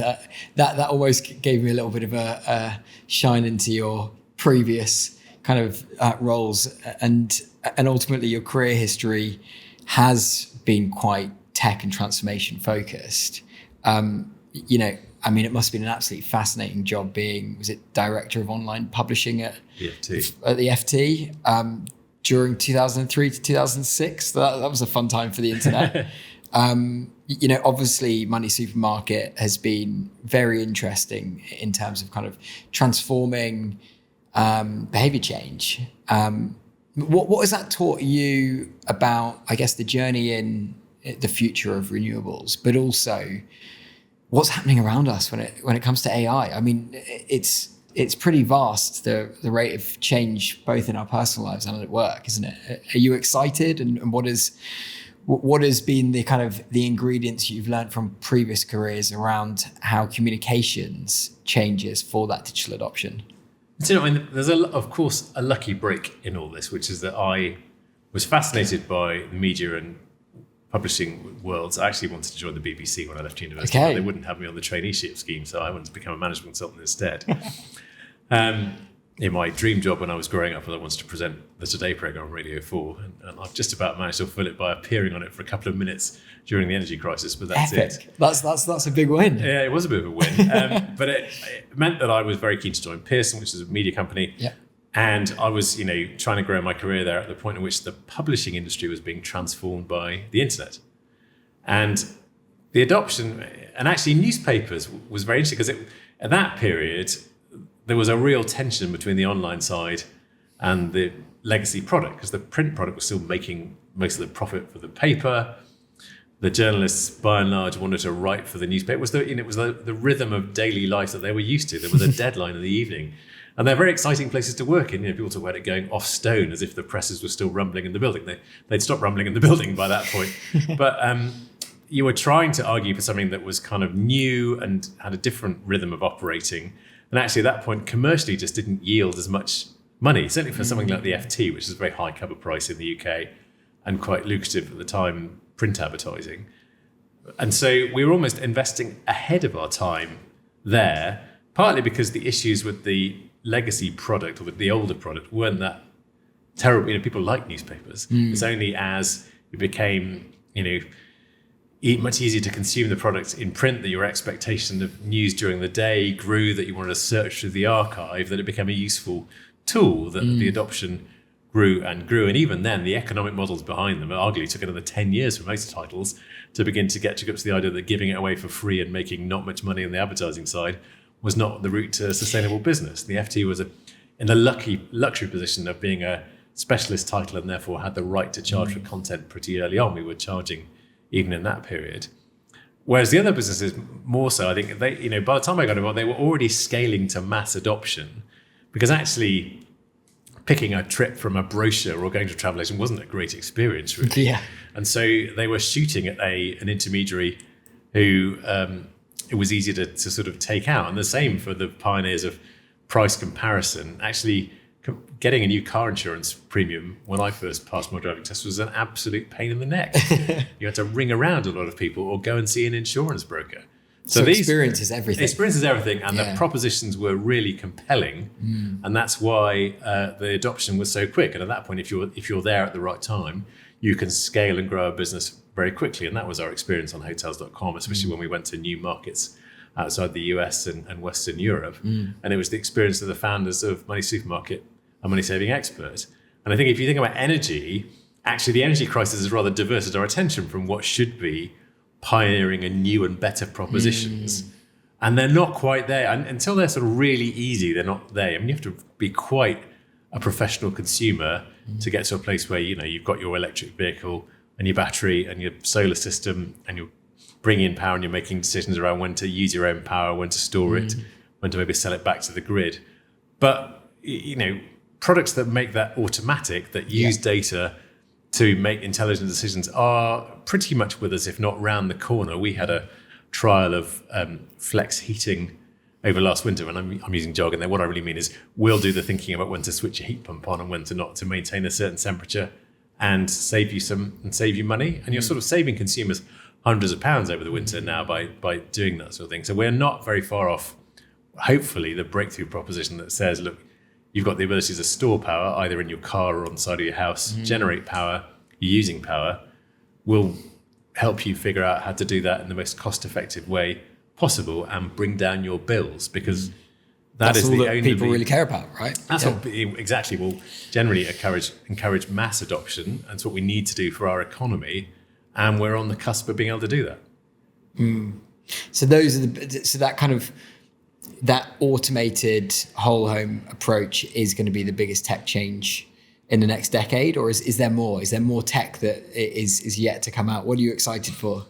That almost gave me a little bit of a shine into your previous kind of roles, and ultimately your career history has been quite tech and transformation focused. It must have been an absolutely fascinating job being, was it director of online publishing at the FT during 2003 to 2006? That was a fun time for the internet. Obviously Money Supermarket has been very interesting in terms of kind of transforming behavior change. What has that taught you about, I guess, the journey in the future of renewables, but also what's happening around us when it comes to AI? I mean, it's pretty vast, the rate of change, both in our personal lives and at work, isn't it? Are you excited? And what is What has been the kind of the ingredients you've learned from previous careers around how communications changes for that digital adoption? So, I mean, there's of course a lucky break in all this, which is that I was fascinated by the media and publishing worlds. I actually wanted to join the BBC when I left university, but they wouldn't have me on the traineeship scheme, so I wanted to become a management consultant instead. In my dream job when I was growing up, I wanted to present the Today programme on Radio 4, and I've just about managed to fulfill it by appearing on it for a couple of minutes during the energy crisis, but that's Epic. it. That's a big win. Yeah, it was a bit of a win, but it meant that I was very keen to join Pearson, which is a media company. Yeah. And I was, trying to grow my career there at the point in which the publishing industry was being transformed by the internet. And the adoption, and actually newspapers was very interesting because at that period, there was a real tension between the online side and the legacy product, because the print product was still making most of the profit for the paper. The journalists, by and large, wanted to write for the newspaper. It was the rhythm of daily life that they were used to. There was a deadline in the evening. And they're very exciting places to work in. People talk about it going off stone as if the presses were still rumbling in the building. They'd stopped rumbling in the building by that point. But you were trying to argue for something that was kind of new and had a different rhythm of operating. And actually at that point, commercially just didn't yield as much money, certainly for something like the FT, which is a very high cover price in the UK and quite lucrative at the time, print advertising. And so we were almost investing ahead of our time there, partly because the issues with the legacy product or with the older product weren't that terrible. People like newspapers. It's only as it became, much easier to consume the product in print that your expectation of news during the day grew, that you wanted to search through the archive, that it became a useful tool, that the adoption grew and grew. And even then, the economic models behind them arguably took another 10 years for most titles to begin to get to grips with the idea that giving it away for free and making not much money on the advertising side was not the route to sustainable business. The FT was in the luxury position of being a specialist title and therefore had the right to charge for content pretty early on. We were charging even in that period. Whereas the other businesses, more so, I think they, by the time I got involved, they were already scaling to mass adoption, because actually picking a trip from a brochure or going to a travel agent wasn't a great experience, really. Yeah. And so they were shooting at an intermediary who it was easier to sort of take out. And the same for the pioneers of price comparison. Actually, getting a new car insurance premium when I first passed my driving test was an absolute pain in the neck. You had to ring around a lot of people or go and see an insurance broker. So experience is everything. Experience is everything, and the propositions were really compelling, and that's why the adoption was so quick. And at that point, if you're there at the right time, you can scale and grow a business very quickly. And that was our experience on hotels.com, especially when we went to new markets outside the US and Western Europe. And it was the experience of the founders of Money Supermarket and Money Saving Expert. And I think if you think about energy, actually the energy crisis has rather diverted our attention from what should be pioneering a new and better propositions. And they're not quite there. And until they're sort of really easy, they're not there. I mean, you have to be quite a professional consumer to get to a place where, you've got your electric vehicle and your battery and your solar system, and you're bringing in power and you're making decisions around when to use your own power, when to store it, when to maybe sell it back to the grid. But, products that make that automatic, that use data to make intelligent decisions, are pretty much with us, if not round the corner. We had a trial of flex heating over last winter, and I'm using jargon there. What I really mean is we'll do the thinking about when to switch a heat pump on and when to not, to maintain a certain temperature and save you money. And you're sort of saving consumers hundreds of pounds over the winter now by doing that sort of thing. So we're not very far off, hopefully, the breakthrough proposition that says, look, you've got the ability to store power either in your car or on the side of your house, generate power, you're using power. We'll help you figure out how to do that in the most cost-effective way possible and bring down your bills, because that's is all the that only people really care about, right? That's what exactly will generally encourage mass adoption. That's what we need to do for our economy, and we're on the cusp of being able to do that. So those are that automated whole home approach is going to be the biggest tech change in the next decade, or is there more? Is there more tech that is yet to come out? What are you excited for?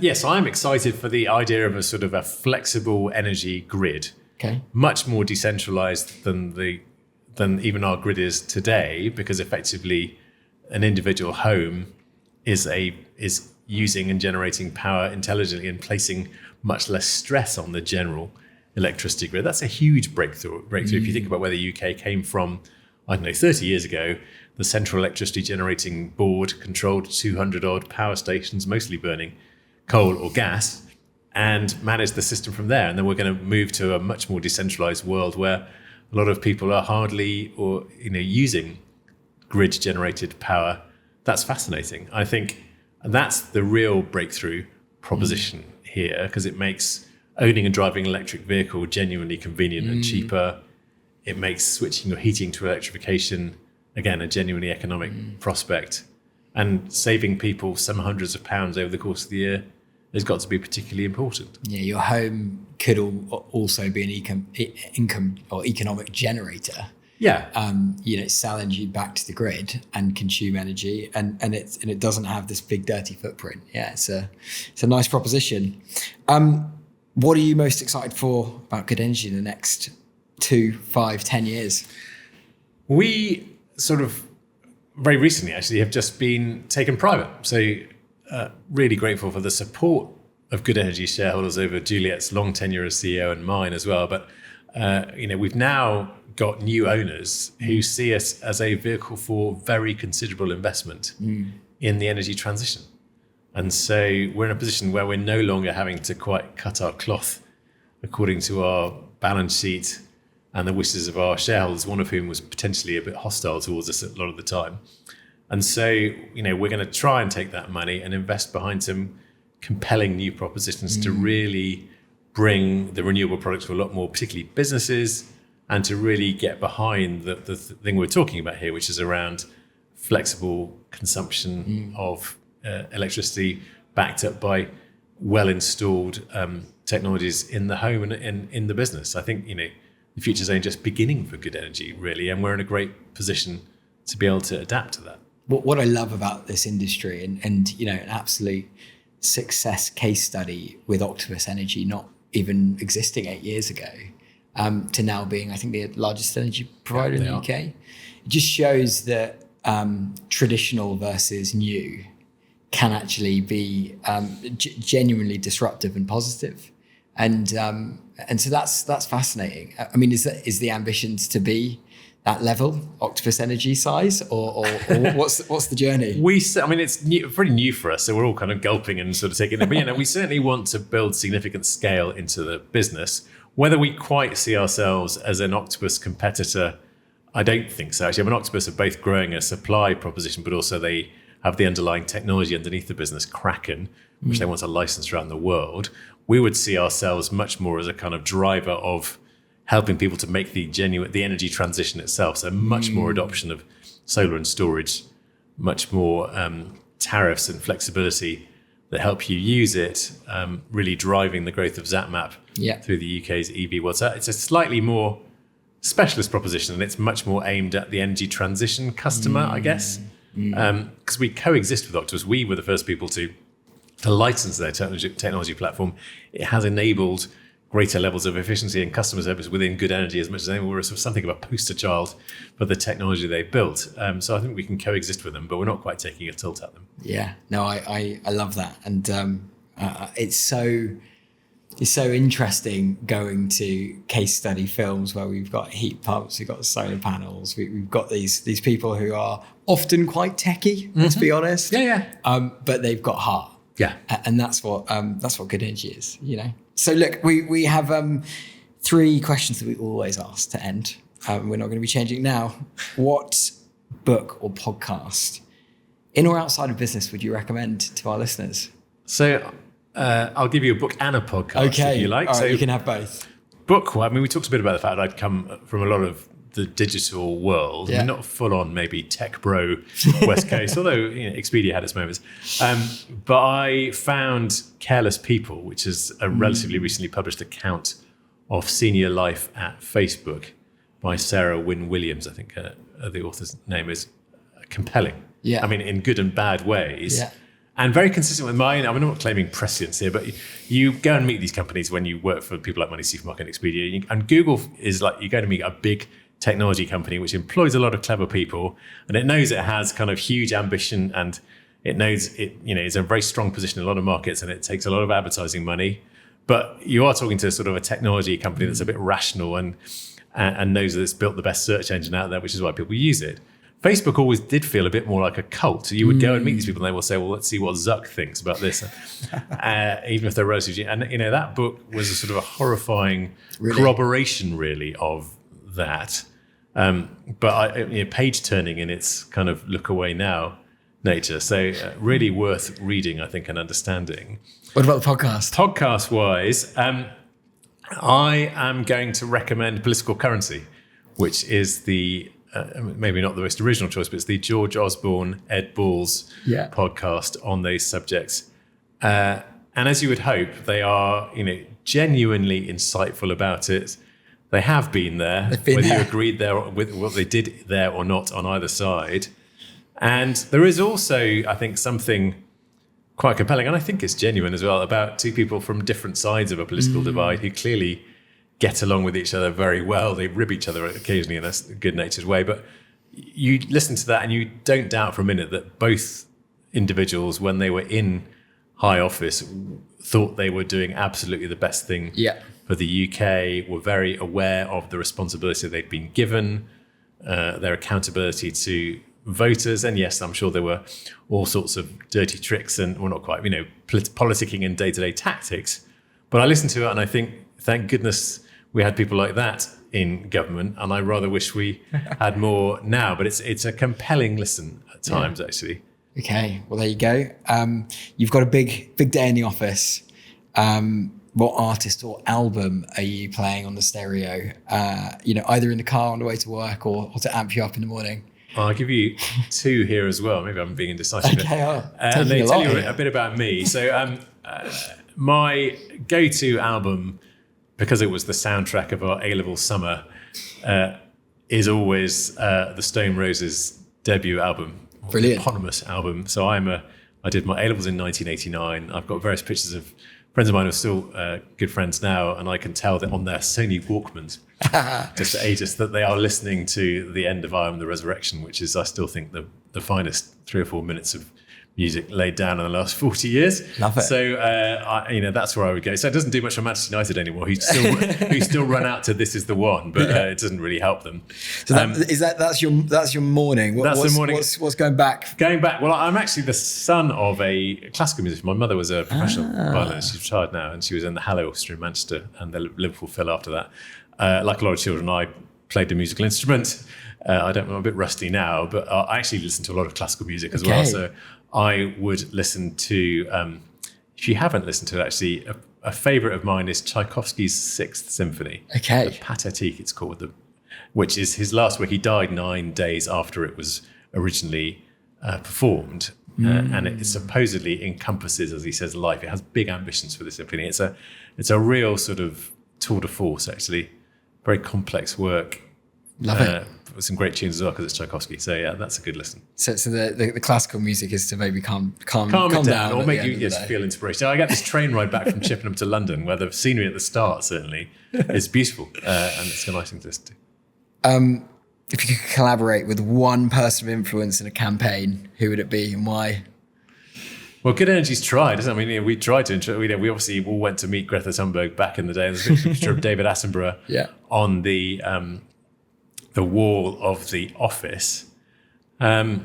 Yes, I'm excited for the idea of a sort of a flexible energy grid. Okay. Much more decentralized than even our grid is today, because effectively an individual home is using and generating power intelligently and placing much less stress on the general electricity grid. That's a huge breakthrough. If you think about where the UK came from, I don't know, 30 years ago, the central electricity generating board controlled 200 odd power stations, mostly burning coal or gas, and managed the system from there. And then we're going to move to a much more decentralized world where a lot of people are hardly using grid generated power. That's fascinating. I think that's the real breakthrough proposition here, because it makes owning and driving an electric vehicle genuinely convenient and cheaper. It makes switching your heating to electrification, again, a genuinely economic prospect. And saving people some hundreds of pounds over the course of the year has got to be particularly important. Yeah, your home could also be an income or economic generator. Yeah. Selling you back to the grid and consume energy, and it doesn't have this big dirty footprint. Yeah, it's a nice proposition. What are you most excited for about Good Energy in the next 2, 5, 10 years? We sort of very recently actually have just been taken private. So really grateful for the support of Good Energy shareholders over Juliet's long tenure as CEO and mine as well. But we've now got new owners who see us as a vehicle for very considerable investment in the energy transition. And so we're in a position where we're no longer having to quite cut our cloth according to our balance sheet and the wishes of our shareholders, one of whom was potentially a bit hostile towards us a lot of the time. And so, we're going to try and take that money and invest behind some compelling new propositions to really bring the renewable products to a lot more, particularly businesses, and to really get behind the thing we're talking about here, which is around flexible consumption of electricity backed up by well-installed technologies in the home and in the business. I think, the future's only just beginning for Good Energy, really, and we're in a great position to be able to adapt to that. What I love about this industry and an absolute success case study with Octopus Energy not even existing 8 years ago to now being, I think, the largest energy provider in the UK. It just shows that traditional versus new can actually be genuinely disruptive and positive. And so that's fascinating. I mean, is the ambitions to be that level, Octopus Energy size, or what's the journey? It's pretty new for us, so we're all kind of gulping and sort of taking it. But we certainly want to build significant scale into the business. Whether we quite see ourselves as an Octopus competitor, I don't think so. Actually, Octopus are both growing a supply proposition, but also they have the underlying technology underneath the business, Kraken, which they want to license around the world. We would see ourselves much more as a kind of driver of helping people to make the energy transition itself. So much more adoption of solar and storage, much more tariffs and flexibility that help you use it, really driving the growth of Zap Map through the UK's EV world. So it's a slightly more specialist proposition, and it's much more aimed at the energy transition customer, I guess. Because we coexist with Octopus. We were the first people to license their technology platform. It has enabled greater levels of efficiency and customer service within Good Energy as much as anyone. We're sort of something of a poster child for the technology they built. So I think we can coexist with them, but we're not quite taking a tilt at them. Yeah, no, I love that. And it's so interesting going to case study films where we've got heat pumps, we've got solar panels, we've got these people who are often quite techie, let's be honest. But they've got heart. Yeah. And that's what Good Energy is, So look, we have 3 questions that we always ask to end. We're not going to be changing now. What book or podcast, in or outside of business, would you recommend to our listeners? So I'll give you a book and a podcast if you like. All right, so you can have both. Book, we talked a bit about the fact that I'd come from a lot of the digital world. Yeah. Not full on maybe tech bro West Coast, although Expedia had its moments. But I found Careless People, which is a relatively recently published account of senior life at Facebook by Sarah Wynne Williams, I think the author's name is, compelling. Yeah. In good and bad ways. Yeah. And very consistent with mine. I'm not claiming prescience here, but you go and meet these companies when you work for people like Money Supermarket and Expedia. And Google is like, you go to meet a big technology company which employs a lot of clever people, and it knows it has kind of huge ambition and It knows it, it's a very strong position in a lot of markets, and it takes a lot of advertising money. But you are talking to sort of a technology company that's a bit rational and knows that it's built the best search engine out there, which is why people use it. Facebook always did feel a bit more like a cult. You would go and meet these people and they will say, well, let's see what Zuck thinks about this. Even if they're relatively... And, that book was a sort of a horrifying corroboration, really, of that. But page turning in its kind of look away now nature. So really worth reading, I think, and understanding. What about the podcast? Podcast-wise, I am going to recommend Political Currency, which is the... maybe not the most original choice, but it's the George Osborne, Ed Balls podcast on those subjects. And as you would hope, they are, genuinely insightful about it. They have been there, whether you agreed there with what they did there or not on either side. And there is also, I think, something quite compelling, and I think it's genuine as well, about two people from different sides of a political divide who clearly get along with each other very well. They rib each other occasionally in a good-natured way, but you listen to that and you don't doubt for a minute that both individuals, when they were in high office, thought they were doing absolutely the best thing for the UK, were very aware of the responsibility they'd been given, their accountability to voters. And yes, I'm sure there were all sorts of dirty tricks and, well, not quite, politicking and day-to-day tactics. But I listened to it and I think, thank goodness we had people like that in government, and I rather wish we had more now. But it's a compelling listen at times, actually. Okay, well, there you go. You've got a big day in the office. What artist or album are you playing on the stereo? Either in the car on the way to work or to amp you up in the morning. I'll give you two here as well. Maybe I'm being indecisive. Okay, and they tell you a bit about me. So my go-to album, because it was the soundtrack of our A-level summer, is always the Stone Roses debut album, brilliant, eponymous album. So I did my A-levels in 1989. I've got various pictures of friends of mine who are still good friends now, and I can tell that on their Sony Walkmans, just to age us, that they are listening to the end of I Am the Resurrection, which is, I still think, the finest 3 or 4 minutes of music laid down in the last 40 years. Love it. So, that's where I would go. So it doesn't do much for Manchester United anymore, who still run out to This Is the One, but it doesn't really help them. So that's your morning. That's the morning. What's going back? Going back. Well, I'm actually the son of a classical musician. My mother was a professional violinist. She's retired now, and she was in the Halle Orchestra in Manchester, and the Liverpool Phil after that. Like a lot of children, I played a musical instrument. I'm a bit rusty now, but I actually listen to a lot of classical music as well. So I would listen to, if you haven't listened to it, actually, a favourite of mine is Tchaikovsky's Sixth Symphony. Okay. The Pathétique, it's called, which is his last work. He died 9 days after it was originally performed. And it supposedly encompasses, as he says, life. It has big ambitions for the symphony. It's a real sort of tour de force, actually. Very complex work. Love it. With some great tunes as well, because it's Tchaikovsky. So yeah, that's a good listen. So the classical music is to maybe calm it down or make you feel inspiration. I get this train ride back from Chippenham to London, where the scenery at the start certainly is beautiful, and it's a nice thing to listen to. If you could collaborate with one person of influence in a campaign, who would it be and why? Well, Good Energy's tried, isn't it? I mean, we tried to. We obviously all went to meet Greta Thunberg back in the day. There's a picture of David Attenborough on the wall of the office. But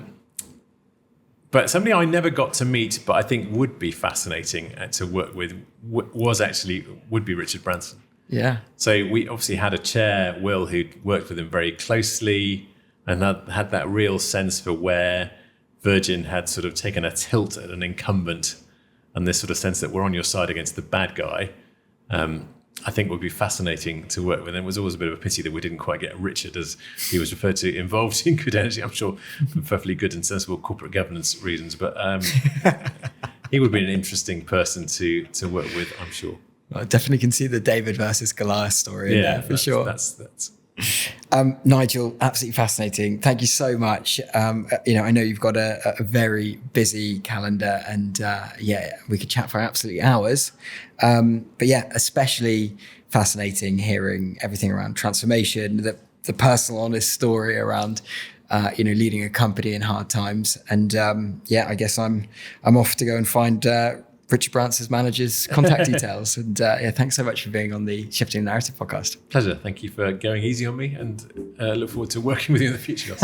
somebody I never got to meet, but I think would be fascinating to work with, would be Richard Branson. Yeah. So we obviously had a chair, Will, who'd worked with him very closely and had that real sense for where Virgin had sort of taken a tilt at an incumbent, and this sort of sense that we're on your side against the bad guy. I think would be fascinating to work with. And it was always a bit of a pity that we didn't quite get Richard, as he was referred to, involved in Good Energy, I'm sure, for perfectly good and sensible corporate governance reasons. But he would be an interesting person to work with, I'm sure. I definitely can see the David versus Goliath story in there, for sure. That's Nigel, absolutely fascinating. Thank you so much. I know you've got a very busy calendar, and we could chat for absolutely hours. But yeah, especially fascinating hearing everything around transformation, the personal, honest story around leading a company in hard times. And I guess I'm off to go and find Richard Brance's manager's contact details. And thanks so much for being on the Shifting the Narrative podcast. Pleasure. Thank you for going easy on me, and look forward to working with you in the future.